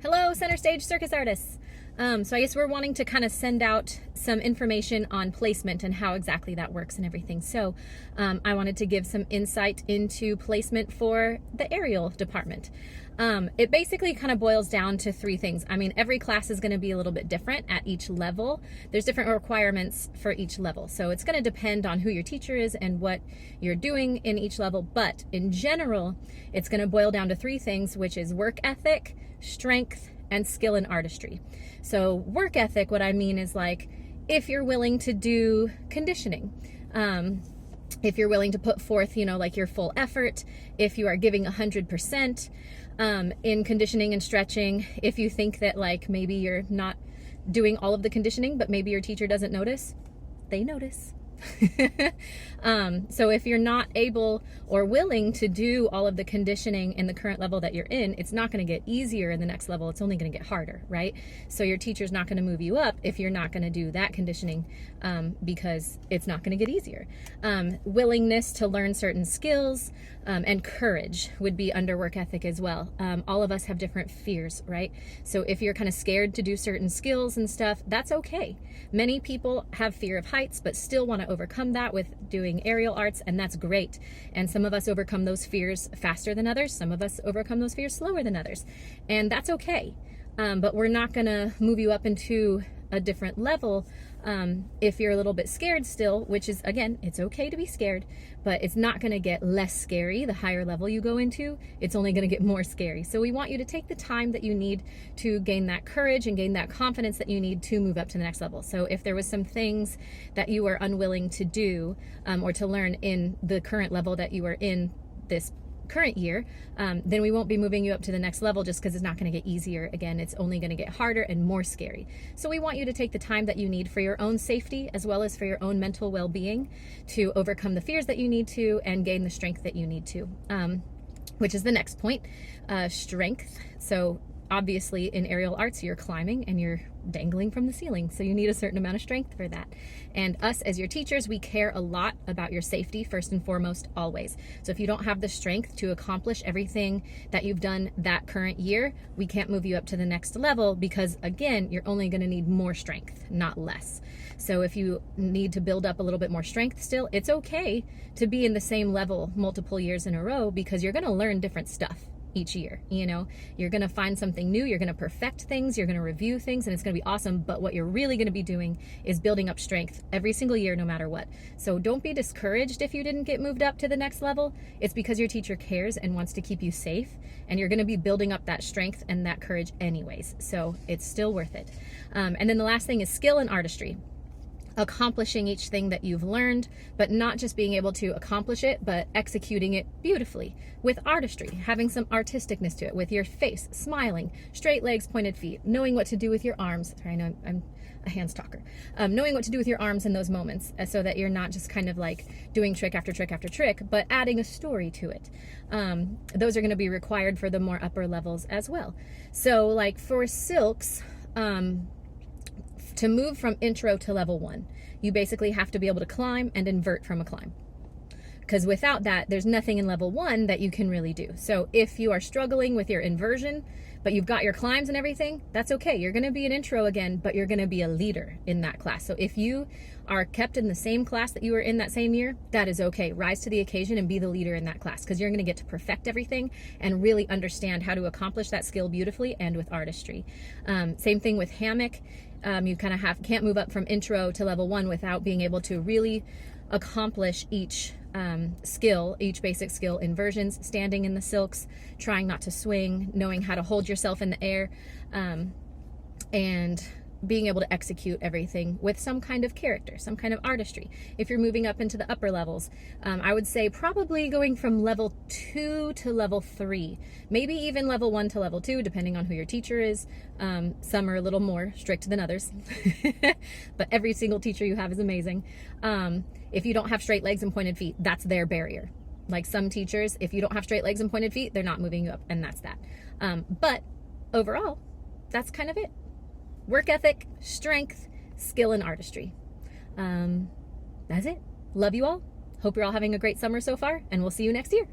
Hello, Center Stage Circus artists. So I guess we're wanting to kind of send out some information on placement and how exactly that works and everything. So I wanted to give some insight into placement for the aerial department. It basically kind of boils down to three things. I mean, every class is going to be a little bit different at each level. There's different requirements for each level. So it's going to depend on who your teacher is and what you're doing in each level. But in general, it's going to boil down to three things, which is work ethic, strength, and skill and artistry. So work ethic, what I mean is like if you're willing to do conditioning, if you're willing to put forth, like your full effort, if you are giving 100% in conditioning and stretching, if you think that like maybe you're not doing all of the conditioning, but maybe your teacher doesn't notice, they notice. So if you're not able or willing to do all of the conditioning in the current level that you're in, it's not going to get easier in the next level. It's only going to get harder, right? So your teacher's not going to move you up if you're not going to do that conditioning, because it's not going to get easier. Willingness to learn certain skills, and courage would be under work ethic as well. All of us have different fears, right? So if you're kind of scared to do certain skills and stuff, that's okay. Many people have fear of heights, but still want to overcome that with doing aerial arts, and that's great. And some of us overcome those fears faster than others. Some of us overcome those fears slower than others, and that's okay. But we're not going to move you up into a different level if you're a little bit scared still, which is, again, it's okay to be scared, but it's not going to get less scary the higher level you go into. It's only going to get more scary. So we want you to take the time that you need to gain that courage and gain that confidence that you need to move up to the next level. So if there was some things that you were unwilling to do or to learn in the current level that you are in this current year, then we won't be moving you up to the next level just because it's not going to get easier. Again, it's only going to get harder and more scary. So we want you to take the time that you need for your own safety as well as for your own mental well-being to overcome the fears that you need to and gain the strength that you need to, which is the next point, strength. So obviously in aerial arts, you're climbing and you're dangling from the ceiling. So you need a certain amount of strength for that. And us as your teachers, we care a lot about your safety first and foremost, always. So if you don't have the strength to accomplish everything that you've done that current year, we can't move you up to the next level because, again, you're only going to need more strength, not less. So if you need to build up a little bit more strength still, it's okay to be in the same level multiple years in a row because you're going to learn different stuff each year. You're going to find something new, you're going to perfect things, you're going to review things, and it's going to be awesome. But what you're really going to be doing is building up strength every single year, no matter what. So don't be discouraged if you didn't get moved up to the next level. It's because your teacher cares and wants to keep you safe, and you're going to be building up that strength and that courage anyways. So it's still worth it. And then the last thing is skill and artistry. Accomplishing each thing that you've learned, but not just being able to accomplish it, but executing it beautifully with artistry, having some artisticness to it, with your face, smiling, straight legs, pointed feet, knowing what to do with your arms. I know I'm a hands talker. Knowing what to do with your arms in those moments so that you're not just kind of like doing trick after trick after trick, but adding a story to it. Those are going to be required for the more upper levels as well. So like for silks, to move from intro to level 1, you basically have to be able to climb and invert from a climb. Because without that, there's nothing in level 1 that you can really do. So if you are struggling with your inversion, but you've got your climbs and everything, that's okay. You're going to be an intro again, but you're going to be a leader in that class. So if you are kept in the same class that you were in that same year, that is okay. Rise to the occasion and be the leader in that class because you're going to get to perfect everything and really understand how to accomplish that skill beautifully and with artistry. Same thing with hammock. You kind of can't move up from intro to level 1 without being able to really accomplish each skill, each basic skill, inversions, standing in the silks, trying not to swing, knowing how to hold yourself in the air, and being able to execute everything with some kind of character, some kind of artistry. If you're moving up into the upper levels, I would say probably going from level 2 to level 3, maybe even level 1 to level 2, depending on who your teacher is. Some are a little more strict than others, but every single teacher you have is amazing. If you don't have straight legs and pointed feet, that's their barrier. Like some teachers, if you don't have straight legs and pointed feet, they're not moving you up, and that's that. But overall, that's kind of it. Work ethic, strength, skill, and artistry. That's it. Love you all. Hope you're all having a great summer so far, and we'll see you next year.